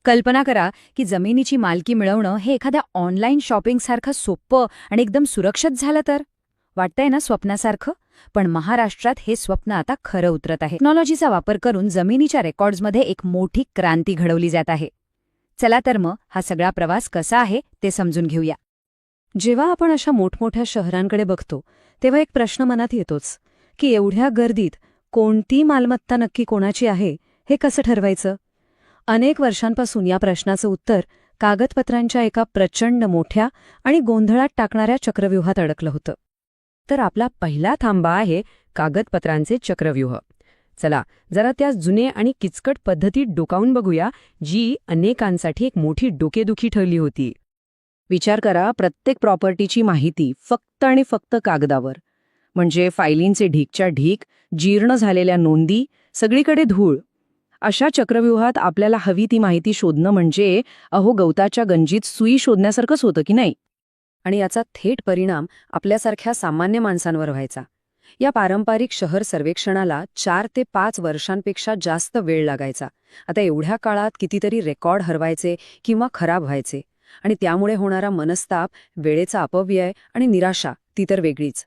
कल्पना करा की जमिनीची मालकी मिळवणं हे एखाद्या ऑनलाईन शॉपिंगसारखं सोपं आणि एकदम सुरक्षित झालं तर वाटतंय ना स्वप्नासारखं. पण महाराष्ट्रात हे स्वप्न आता खरं उतरत आहे. टेक्नॉलॉजीचा वापर करून जमिनीच्या रेकॉर्ड्समध्ये एक मोठी क्रांती घडवली जात आहे. चला तर मग हा सगळा प्रवास कसा आहे ते समजून घेऊया. जेव्हा आपण अशा मोठमोठ्या शहरांकडे बघतो तेव्हा एक प्रश्न मनात येतोच की एवढ्या गर्दीत कोणती मालमत्ता नक्की कोणाची आहे हे कसं ठरवायचं. अनेक वर्षांपासून या प्रश्नाचं उत्तर कागदपत्रांच्या एका प्रचंड मोठ्या आणि गोंधळात टाकणाऱ्या चक्रव्यूहात अडकलं होतं. तर आपला पहिला थांबा आहे कागदपत्रांचे चक्रव्यूह. चला जरा त्या जुने आणि किचकट पद्धतीत डोकावून बघूया, जी अनेकांसाठी एक मोठी डोकेदुखी ठरली होती. विचार करा, प्रत्येक प्रॉपर्टीची माहिती फक्त आणि फक्त कागदावर, म्हणजे फायलींचे ढीकच्या ढीक, जीर्ण झालेल्या नोंदी, सगळीकडे धूळ. अशा चक्रव्यूहात आपल्याला हवी ती माहिती शोधणं म्हणजे गवताच्या गंजीत सुई शोधण्यासारखंच होतं की नाही. आणि याचा थेट परिणाम आपल्यासारख्या सामान्य माणसांवर व्हायचा. या पारंपरिक शहर सर्वेक्षणाला 4 ते 5 वर्षांपेक्षा जास्त वेळ लागायचा. आता एवढ्या काळात कितीतरी रेकॉर्ड हरवायचे किंवा खराब व्हायचे, आणि त्यामुळे होणारा मनस्ताप, वेळेचा अपव्यय आणि निराशा ती तर वेगळीच.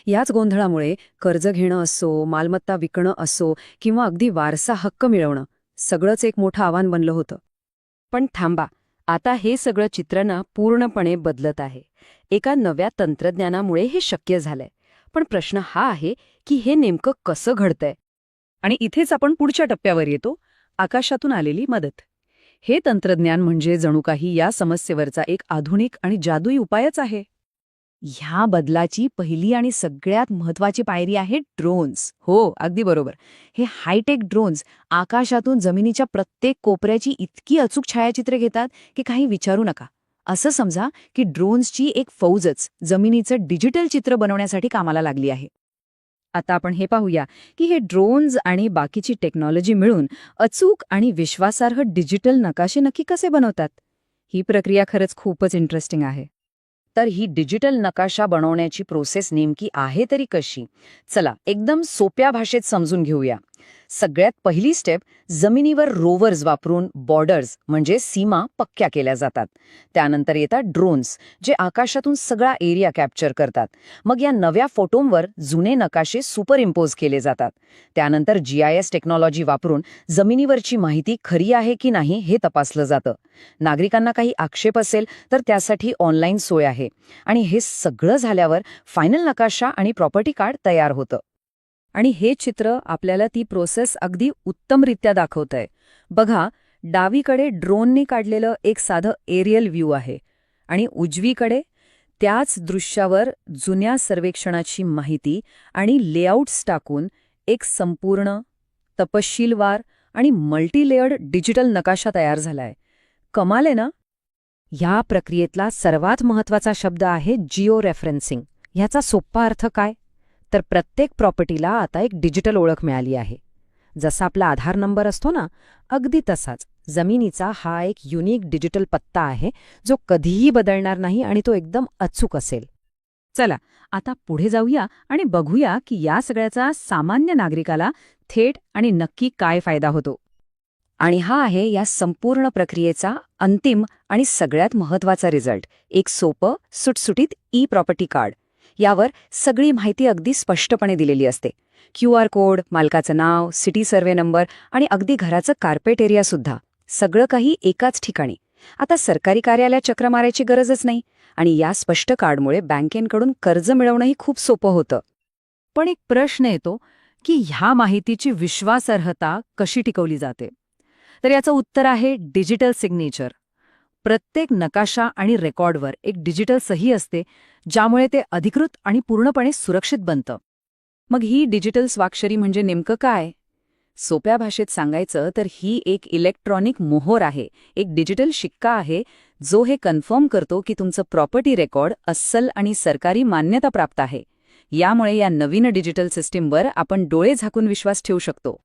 याच गोंधळामुळे कर्ज घेणं असो, मालमत्ता विकणं असो किंवा अगदी वारसा हक्क मिळवणं, सगळंच एक मोठं आव्हान बनलं होतं. पण थांबा, आता हे सगळं चित्र पूर्णपणे बदलत आहे. एका नव्या तंत्रज्ञानामुळे हे शक्य झालंय. पण प्रश्न हा आहे की हे नेमकं कसं घडतंय. आणि इथेच आपण पुढच्या टप्प्यावर येतो, आकाशातून आलेली मदत. हे तंत्रज्ञान म्हणजे जणू काही या समस्येवरचा एक आधुनिक आणि जादुई उपायच आहे. ह्या बदलाची पहिली आणि सगळ्यात महत्त्वाची पायरी आहे ड्रोन्स. हो, अगदी बरोबर. हे हायटेक ड्रोन्स आकाशातून जमिनीच्या प्रत्येक कोपऱ्याची इतकी अचूक छायाचित्रे घेतात की काही विचारू नका. असं समजा की ड्रोन्सची एक फौजच जमिनीचं डिजिटल चित्र बनवण्यासाठी कामाला लागली आहे. आता आपण हे पाहूया की हे ड्रोन्स आणि बाकीची टेक्नॉलॉजी मिळून अचूक आणि विश्वासार्ह डिजिटल नकाशे नक्की कसे बनवतात. ही प्रक्रिया खरंच खूपच इंटरेस्टिंग आहे. तर ही डिजिटल नकाशा बनवण्याची प्रोसेस नेमकी आहे तरी कशी, चला एकदम सोप्या भाषेत समजून घेऊया. सगळ्यात पहिली स्टेप, जमिनीवर रोवर्स वापरून बॉर्डर्स म्हणजे सीमा पक्क्या केल्या जातात. त्यानंतर येतात ड्रोन्स, जे आकाशातून सगळा एरिया कॅप्चर करतात. मग या नव्या फोटोंवर जुने नकाशे सुपरइम्पोज केले जातात. त्यानंतर GIS टेक्नॉलॉजी वापरून जमिनीवरची माहिती खरी आहे की नाही हे तपासलं जातं. नागरिकांना काही आक्षेप असेल तर त्यासाठी ऑनलाईन सोय आहे. आणि हे सगळं झाल्यावर फायनल नकाशा आणि प्रॉपर्टी कार्ड तयार होतं. आणि हे चित्र आपल्याला ती प्रोसेस अगदी उत्तमरित्या दाखवतंय. बघा, डावीकडे ड्रोनने काढलेलं एक साधं एरियल व्ह्यू आहे आणि उजवीकडे त्याच दृश्यावर जुन्या सर्वेक्षणाची माहिती आणि लेआउट्स टाकून एक संपूर्ण, तपशीलवार आणि मल्टीलेयर्ड डिजिटल नकाशा तयार झालाय. कमाल आहे ना. या प्रक्रियेतला सर्वात महत्त्वाचा शब्द आहे जिओ रेफरन्सिंग. ह्याचा सोपा अर्थ काय, तर प्रत्येक प्रॉपर्टीला आता एक डिजिटल ओळख मिळाली आहे. जसा आपला आधार नंबर असतो ना, अगदी तसाच जमिनीचा हा एक युनिक डिजिटल पत्ता आहे, जो कधीही बदलणार नाही आणि तो एकदम अचूक असेल. चला आता पुढे जाऊया आणि बघूया की या सगळ्याचा सामान्य नागरिकाला थेट आणि नक्की काय फायदा होतो. आणि हा आहे या संपूर्ण प्रक्रियेचा अंतिम आणि सगळ्यात महत्त्वाचा रिझल्ट, एक सोपं, सुटसुटीत प्रॉपर्टी कार्ड. यावर सगळी माहिती अगदी स्पष्टपणे दिलेली असते. QR कोड, मालकाचं नाव, सिटी सर्वे नंबर आणि अगदी घराचं कार्पेट एरिया सुद्धा, सगळं काही एकाच ठिकाणी. आता सरकारी कार्यालयात चक्र मारायची गरजच नाही. आणि या स्पष्ट कार्डमुळे बँकेकडून कर्ज मिळवणंही खूप सोपं होतं. पण एक प्रश्न येतो की ह्या माहितीची विश्वासार्हता कशी टिकवली जाते. तर याचं उत्तर आहे डिजिटल सिग्नेचर. प्रत्येक नकाशा आणि रेकॉर्डवर एक डिजिटल सही असते, ज्यामुळे ते अधिकृत आणि पूर्णपणे सुरक्षित बनतं. मग ही डिजिटल स्वाक्षरी म्हणजे नेमकं काय. सोप्या भाषेत सांगायचं तर ही एक इलेक्ट्रॉनिक मोहर आहे, एक डिजिटल शिक्का आहे, जो हे कन्फर्म करतो की तुमचं प्रॉपर्टी रेकॉर्ड अस्सल आणि सरकारी मान्यता प्राप्त आहे. यामुळे या नवीन डिजिटल सिस्टीमवर आपण डोळे झाकून विश्वास ठेवू शकतो.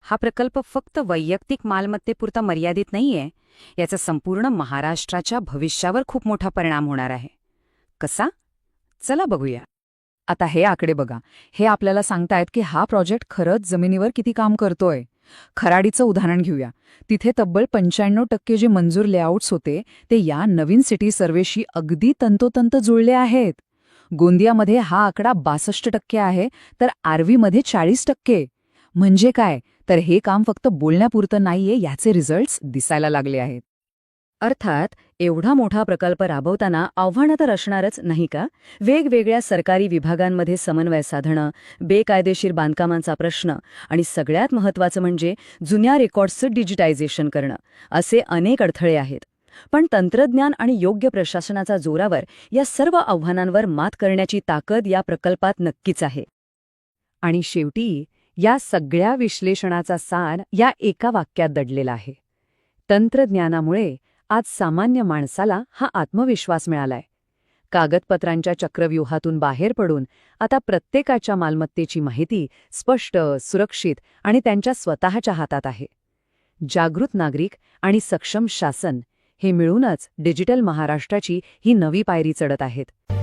हा प्रकल्प फक्त वैयक्तिक मालमत्तेपुरता मर्यादित नाहीये. याचा संपूर्ण महाराष्ट्राच्या भविष्यावर खूप मोठा परिणाम होणार आहे. कसा, चला बघूया. आता हे आकडे बघा. हे आपल्याला सांगतायत की हा प्रोजेक्ट खरंच जमिनीवर किती काम करतोय. खराडीचं उदाहरण घेऊया. तिथे तब्बल 95% जे मंजूर लेआउट्स होते ते या नवीन सिटी सर्वेशी अगदी तंतोतंत जुळले आहेत. गोंदियामध्ये हा आकडा 62% आहे, तर आर्वीमध्ये 40%. म्हणजे काय, तर हे काम फक्त बोलण्यापुरतं नाहीये, याचे रिझल्ट्स दिसायला लागले आहेत. अर्थात एवढा मोठा प्रकल्प राबवताना आव्हानं तर असणारच नाही का? वेगवेगळ्या सरकारी विभागांमध्ये समन्वय साधणं, बेकायदेशीर बांधकामांचा प्रश्न आणि सगळ्यात महत्त्वाचं म्हणजे जुन्या रेकॉर्ड्सचं डिजिटायझेशन करणं, असे अनेक अडथळे आहेत. पण तंत्रज्ञान आणि योग्य प्रशासनाच्या जोरावर या सर्व आव्हानांवर मात करण्याची ताकद या प्रकल्पात नक्कीच आहे. आणि शेवटी या सगळ्या विश्लेषणाचा सार या एका वाक्यात दडलेला आहे. तंत्रज्ञानामुळे आज सामान्य माणसाला हा आत्मविश्वास मिळालाय. कागदपत्रांच्या चक्रव्यूहातून बाहेर पडून आता प्रत्येकाच्या मालमत्तेची माहिती स्पष्ट, सुरक्षित आणि त्यांच्या स्वतःच्या हातात आहे. जागृत नागरिक आणि सक्षम शासन हे मिळूनच डिजिटल महाराष्ट्राची ही नवी पायरी चढत आहेत.